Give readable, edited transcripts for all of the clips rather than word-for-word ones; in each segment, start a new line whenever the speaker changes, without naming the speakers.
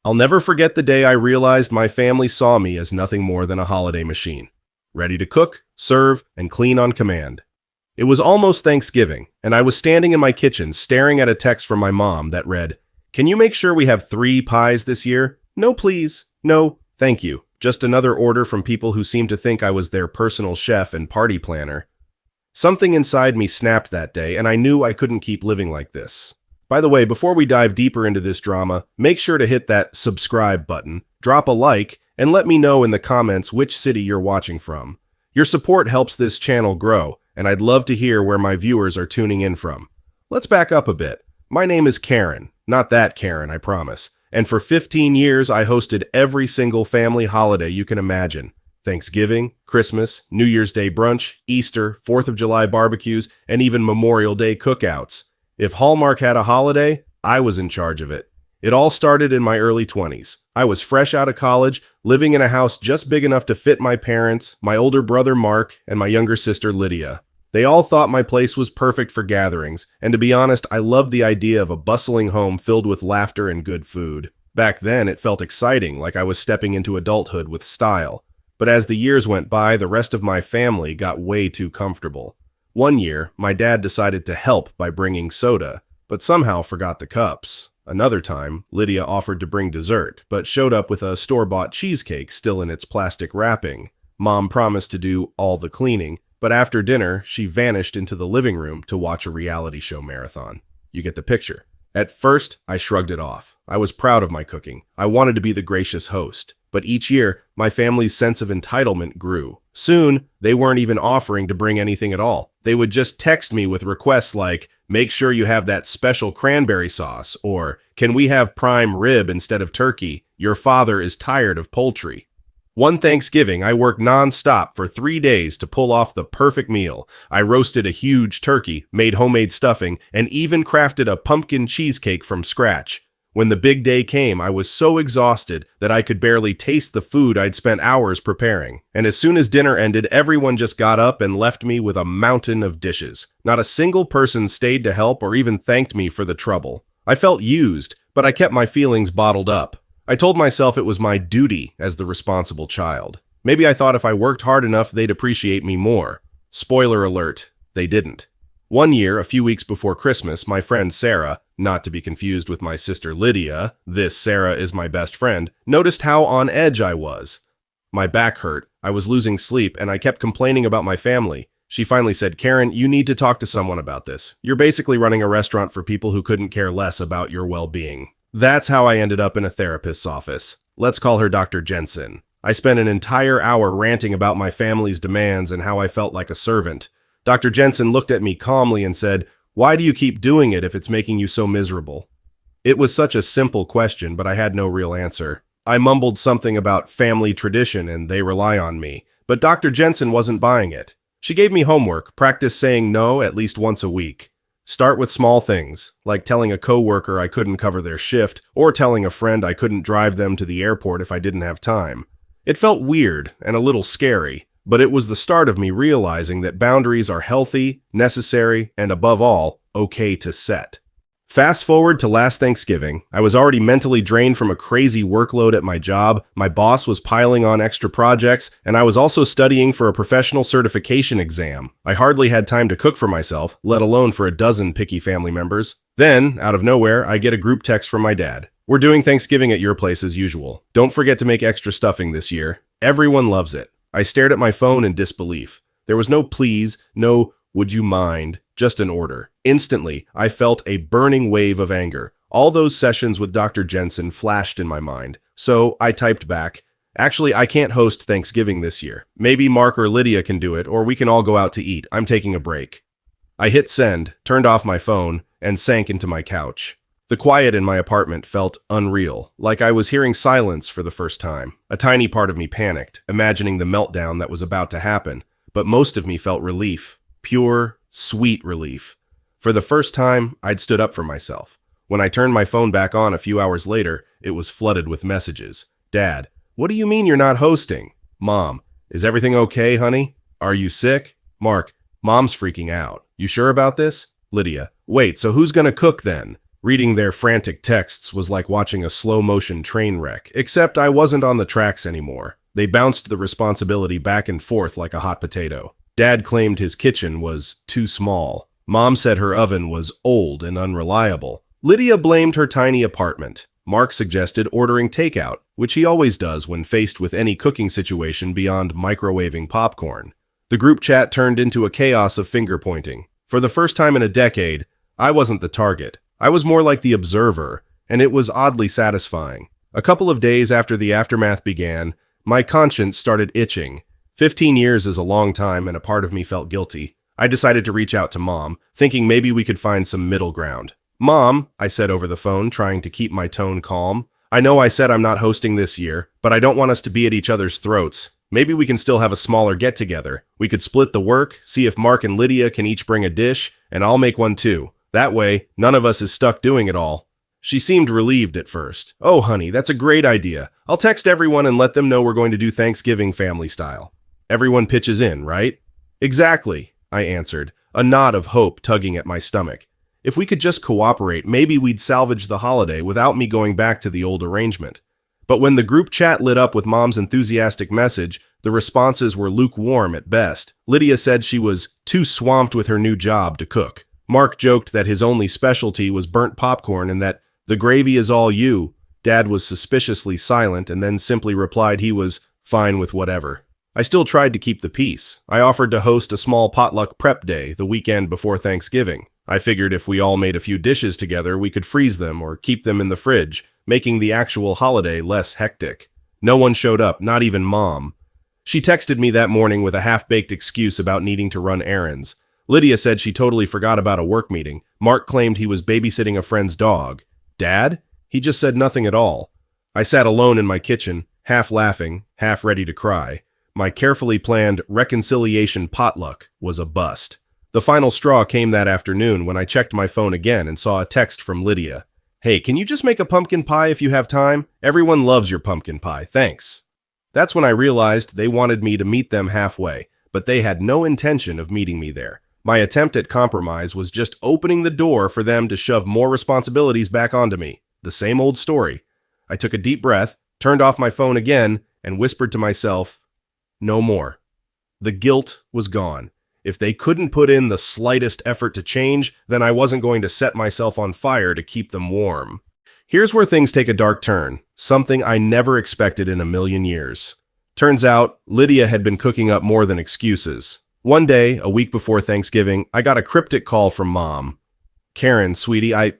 I'll never forget the day I realized my family saw me as nothing more than a holiday machine, ready to cook, serve, and clean on command. It was almost Thanksgiving, and I was standing in my kitchen staring at a text from my mom that read, "Can you make sure we have 3 pies this year? No, please. No, thank you. Just another order from people who seem to think I was their personal chef and party planner." Something inside me snapped that day, and I knew I couldn't keep living like this. By the way, before we dive deeper into this drama, make sure to hit that subscribe button, drop a like, and let me know in the comments which city you're watching from. Your support helps this channel grow, and I'd love to hear where my viewers are tuning in from. Let's back up a bit. My name is Karen, not that Karen, I promise. And for 15 years, I hosted every single family holiday you can imagine. Thanksgiving, Christmas, New Year's Day brunch, Easter, 4th of July barbecues, and even Memorial Day cookouts. If Hallmark had a holiday, I was in charge of it. It all started in my early 20s. I was fresh out of college, living in a house just big enough to fit my parents, my older brother Mark, and my younger sister Lydia. They all thought my place was perfect for gatherings, and to be honest, I loved the idea of a bustling home filled with laughter and good food. Back then, it felt exciting, like I was stepping into adulthood with style. But as the years went by, the rest of my family got way too comfortable. One year, my dad decided to help by bringing soda, but somehow forgot the cups. Another time, Lydia offered to bring dessert, but showed up with a store-bought cheesecake still in its plastic wrapping. Mom promised to do all the cleaning, but after dinner, she vanished into the living room to watch a reality show marathon. You get the picture. At first, I shrugged it off. I was proud of my cooking. I wanted to be the gracious host. But each year, my family's sense of entitlement grew. Soon, they weren't even offering to bring anything at all. They would just text me with requests like, "Make sure you have that special cranberry sauce," or "Can we have prime rib instead of turkey? Your father is tired of poultry." One Thanksgiving, I worked non-stop for 3 days to pull off the perfect meal. I roasted a huge turkey, made homemade stuffing, and even crafted a pumpkin cheesecake from scratch. When the big day came, I was so exhausted that I could barely taste the food I'd spent hours preparing. And as soon as dinner ended, everyone just got up and left me with a mountain of dishes. Not a single person stayed to help or even thanked me for the trouble. I felt used, but I kept my feelings bottled up. I told myself it was my duty as the responsible child. Maybe I thought if I worked hard enough, they'd appreciate me more. Spoiler alert, they didn't. One year, a few weeks before Christmas, my friend Sarah, not to be confused with my sister Lydia, this Sarah is my best friend, noticed how on edge I was. My back hurt, I was losing sleep, and I kept complaining about my family. She finally said, "Karen, you need to talk to someone about this. You're basically running a restaurant for people who couldn't care less about your well-being." That's how I ended up in a therapist's office. Let's call her Dr. Jensen. I spent an entire hour ranting about my family's demands and how I felt like a servant. Dr. Jensen looked at me calmly and said, "Why do you keep doing it if it's making you so miserable?" It was such a simple question, but I had no real answer. I mumbled something about family tradition and they rely on me, but Dr. Jensen wasn't buying it. She gave me homework, practice saying no at least once a week. Start with small things, like telling a coworker I couldn't cover their shift, or telling a friend I couldn't drive them to the airport if I didn't have time. It felt weird and a little scary, but it was the start of me realizing that boundaries are healthy, necessary, and above all, okay to set. Fast forward to last Thanksgiving, I was already mentally drained from a crazy workload at my job, my boss was piling on extra projects, and I was also studying for a professional certification exam. I hardly had time to cook for myself, let alone for a dozen picky family members. Then, out of nowhere, I get a group text from my dad. "We're doing Thanksgiving at your place as usual. Don't forget to make extra stuffing this year. Everyone loves it." I stared at my phone in disbelief. There was no please, no would you mind, just an order. Instantly, I felt a burning wave of anger. All those sessions with Dr. Jensen flashed in my mind. So I typed back, "Actually, I can't host Thanksgiving this year. Maybe Mark or Lydia can do it, or we can all go out to eat. I'm taking a break." I hit send, turned off my phone, and sank into my couch. The quiet in my apartment felt unreal, like I was hearing silence for the first time. A tiny part of me panicked, imagining the meltdown that was about to happen, but most of me felt relief. Pure, sweet relief. For the first time, I'd stood up for myself. When I turned my phone back on a few hours later, it was flooded with messages. "Dad, what do you mean you're not hosting?" "Mom, is everything okay, honey? Are you sick?" "Mark, Mom's freaking out. You sure about this?" "Lydia, wait, so who's gonna cook then?" Reading their frantic texts was like watching a slow-motion train wreck, except I wasn't on the tracks anymore. They bounced the responsibility back and forth like a hot potato. Dad claimed his kitchen was too small. Mom said her oven was old and unreliable. Lydia blamed her tiny apartment. Mark suggested ordering takeout, which he always does when faced with any cooking situation beyond microwaving popcorn. The group chat turned into a chaos of finger-pointing. For the first time in a decade, I wasn't the target. I was more like the observer, and it was oddly satisfying. A couple of days after the aftermath began, my conscience started itching. 15 years is a long time, and a part of me felt guilty. I decided to reach out to Mom, thinking maybe we could find some middle ground. "Mom," I said over the phone, trying to keep my tone calm. "I know I said I'm not hosting this year, but I don't want us to be at each other's throats. Maybe we can still have a smaller get-together. We could split the work, see if Mark and Lydia can each bring a dish, and I'll make one too. That way, none of us is stuck doing it all." She seemed relieved at first. "Oh, honey, that's a great idea. I'll text everyone and let them know we're going to do Thanksgiving family style." Everyone pitches in, right? "Exactly," I answered, a knot of hope tugging at my stomach. If we could just cooperate, maybe we'd salvage the holiday without me going back to the old arrangement. But when the group chat lit up with Mom's enthusiastic message, the responses were lukewarm at best. Lydia said she was too swamped with her new job to cook. Mark joked that his only specialty was burnt popcorn and that the gravy is all you. Dad was suspiciously silent and then simply replied he was fine with whatever. I still tried to keep the peace. I offered to host a small potluck prep day the weekend before Thanksgiving. I figured if we all made a few dishes together, we could freeze them or keep them in the fridge, making the actual holiday less hectic. No one showed up, not even Mom. She texted me that morning with a half-baked excuse about needing to run errands. Lydia said she totally forgot about a work meeting. Mark claimed he was babysitting a friend's dog. Dad? He just said nothing at all. I sat alone in my kitchen, half laughing, half ready to cry. My carefully planned reconciliation potluck was a bust. The final straw came that afternoon when I checked my phone again and saw a text from Lydia. "Hey, can you just make a pumpkin pie if you have time? Everyone loves your pumpkin pie, thanks." That's when I realized they wanted me to meet them halfway, but they had no intention of meeting me there. My attempt at compromise was just opening the door for them to shove more responsibilities back onto me. The same old story. I took a deep breath, turned off my phone again, and whispered to myself, "No more." The guilt was gone. If they couldn't put in the slightest effort to change, then I wasn't going to set myself on fire to keep them warm. Here's where things take a dark turn, something I never expected in a million years. Turns out, Lydia had been cooking up more than excuses. One day, a week before Thanksgiving, I got a cryptic call from Mom. "Karen, sweetie, I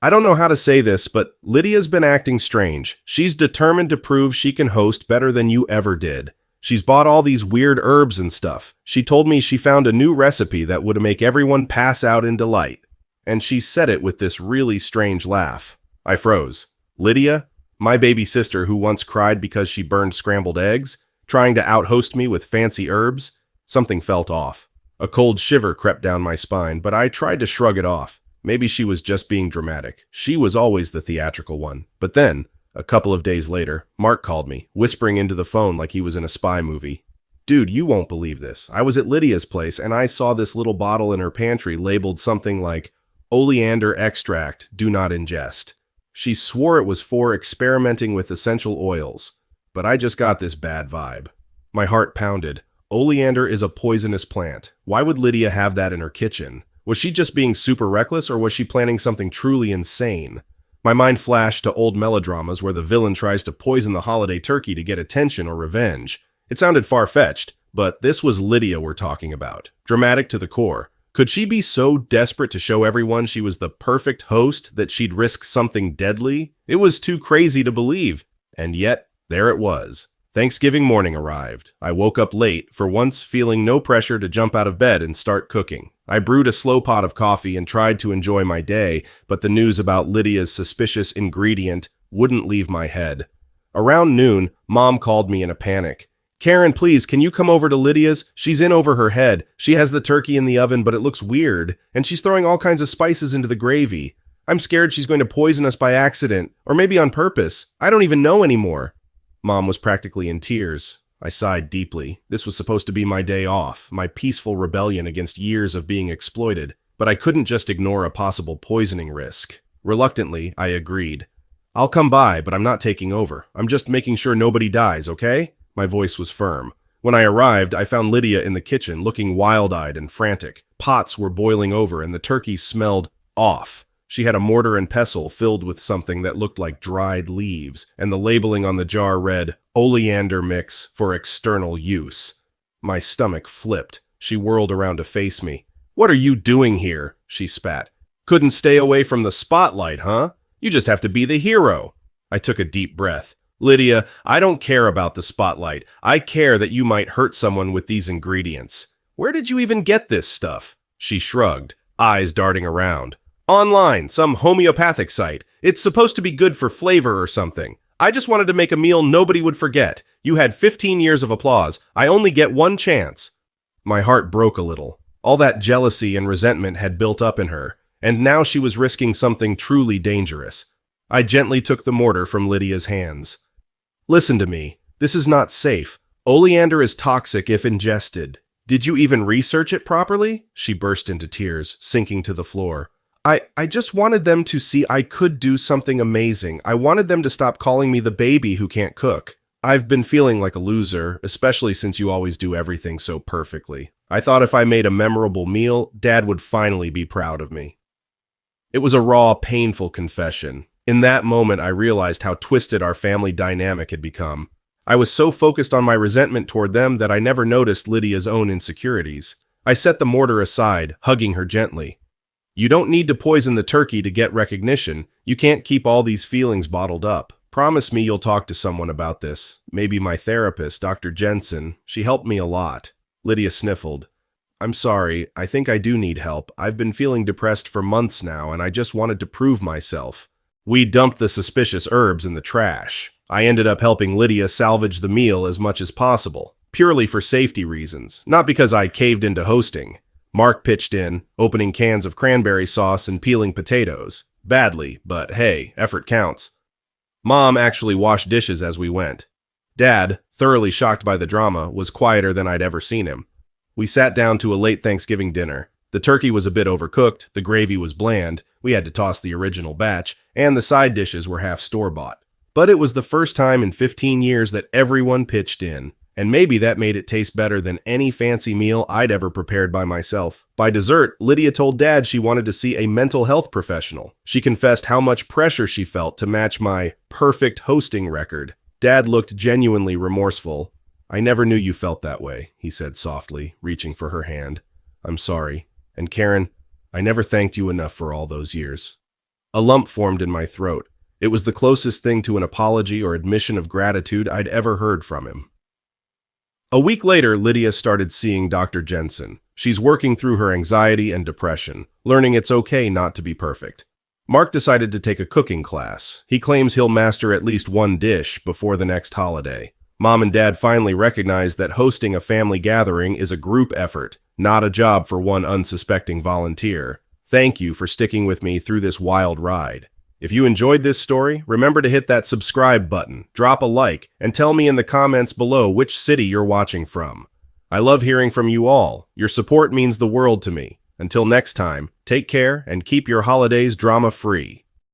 don't know how to say this, but Lydia's been acting strange. She's determined to prove she can host better than you ever did. She's bought all these weird herbs and stuff. She told me she found a new recipe that would make everyone pass out in delight." And she said it with this really strange laugh. I froze. Lydia? My baby sister who once cried because she burned scrambled eggs? Trying to out-host me with fancy herbs? Something felt off. A cold shiver crept down my spine, but I tried to shrug it off. Maybe she was just being dramatic. She was always the theatrical one. But then, a couple of days later, Mark called me, whispering into the phone like he was in a spy movie. "Dude, you won't believe this. I was at Lydia's place and I saw this little bottle in her pantry labeled something like oleander extract, do not ingest. She swore it was for experimenting with essential oils, but I just got this bad vibe." My heart pounded. Oleander is a poisonous plant. Why would Lydia have that in her kitchen? Was she just being super reckless or was she planning something truly insane? My mind flashed to old melodramas where the villain tries to poison the holiday turkey to get attention or revenge. It sounded far-fetched, but this was Lydia we're talking about. Dramatic to the core. Could she be so desperate to show everyone she was the perfect host that she'd risk something deadly? It was too crazy to believe. And yet, there it was. Thanksgiving morning arrived. I woke up late, for once feeling no pressure to jump out of bed and start cooking. I brewed a slow pot of coffee and tried to enjoy my day, but the news about Lydia's suspicious ingredient wouldn't leave my head. Around noon, Mom called me in a panic. "Karen, please, can you come over to Lydia's? She's in over her head. She has the turkey in the oven, but it looks weird, and she's throwing all kinds of spices into the gravy. I'm scared she's going to poison us by accident, or maybe on purpose. I don't even know anymore." Mom was practically in tears. I sighed deeply. This was supposed to be my day off, my peaceful rebellion against years of being exploited, but I couldn't just ignore a possible poisoning risk. Reluctantly, I agreed. I'll come by, but I'm not taking over. I'm just making sure nobody dies, okay? My voice was firm. When I arrived, I found Lydia in the kitchen, looking wild-eyed and frantic. Pots were boiling over, and the turkey smelled off. She had a mortar and pestle filled with something that looked like dried leaves, and the labeling on the jar read, "Oleander mix for external use." My stomach flipped. She whirled around to face me. "What are you doing here?" she spat. "Couldn't stay away from the spotlight, huh? You just have to be the hero." I took a deep breath. "Lydia, I don't care about the spotlight. I care that you might hurt someone with these ingredients. Where did you even get this stuff?" She shrugged, eyes darting around. "Online, some homeopathic site. It's supposed to be good for flavor or something. I just wanted to make a meal nobody would forget. You had 15 years of applause. I only get one chance." My heart broke a little. All that jealousy and resentment had built up in her, and now she was risking something truly dangerous. I gently took the mortar from Lydia's hands. "Listen to me. This is not safe. Oleander is toxic if ingested. Did you even research it properly?" She burst into tears, sinking to the floor. I just wanted them to see I could do something amazing. I wanted them to stop calling me the baby who can't cook. I've been feeling like a loser, especially since you always do everything so perfectly. I thought if I made a memorable meal, Dad would finally be proud of me." It was a raw, painful confession. In that moment, I realized how twisted our family dynamic had become. I was so focused on my resentment toward them that I never noticed Lydia's own insecurities. I set the mortar aside, hugging her gently. "You don't need to poison the turkey to get recognition. You can't keep all these feelings bottled up. Promise me you'll talk to someone about this. Maybe my therapist, Dr. Jensen. She helped me a lot." Lydia sniffled. "I'm sorry. I think I do need help. I've been feeling depressed for months now, and I just wanted to prove myself." We dumped the suspicious herbs in the trash. I ended up helping Lydia salvage the meal as much as possible, purely for safety reasons, not because I caved into hosting. Mark pitched in, opening cans of cranberry sauce and peeling potatoes. Badly, but hey, effort counts. Mom actually washed dishes as we went. Dad, thoroughly shocked by the drama, was quieter than I'd ever seen him. We sat down to a late Thanksgiving dinner. The turkey was a bit overcooked, the gravy was bland, we had to toss the original batch, and the side dishes were half store-bought. But it was the first time in 15 years that everyone pitched in, and maybe that made it taste better than any fancy meal I'd ever prepared by myself. By dessert, Lydia told Dad she wanted to see a mental health professional. She confessed how much pressure she felt to match my perfect hosting record. Dad looked genuinely remorseful. "I never knew you felt that way," he said softly, reaching for her hand. "I'm sorry. And Karen, I never thanked you enough for all those years." A lump formed in my throat. It was the closest thing to an apology or admission of gratitude I'd ever heard from him. A week later, Lydia started seeing Dr. Jensen. She's working through her anxiety and depression, learning it's okay not to be perfect. Mark decided to take a cooking class. He claims he'll master at least one dish before the next holiday. Mom and Dad finally recognized that hosting a family gathering is a group effort, not a job for one unsuspecting volunteer. Thank you for sticking with me through this wild ride. If you enjoyed this story, remember to hit that subscribe button, drop a like, and tell me in the comments below which city you're watching from. I love hearing from you all. Your support means the world to me. Until next time, take care and keep your holidays drama-free.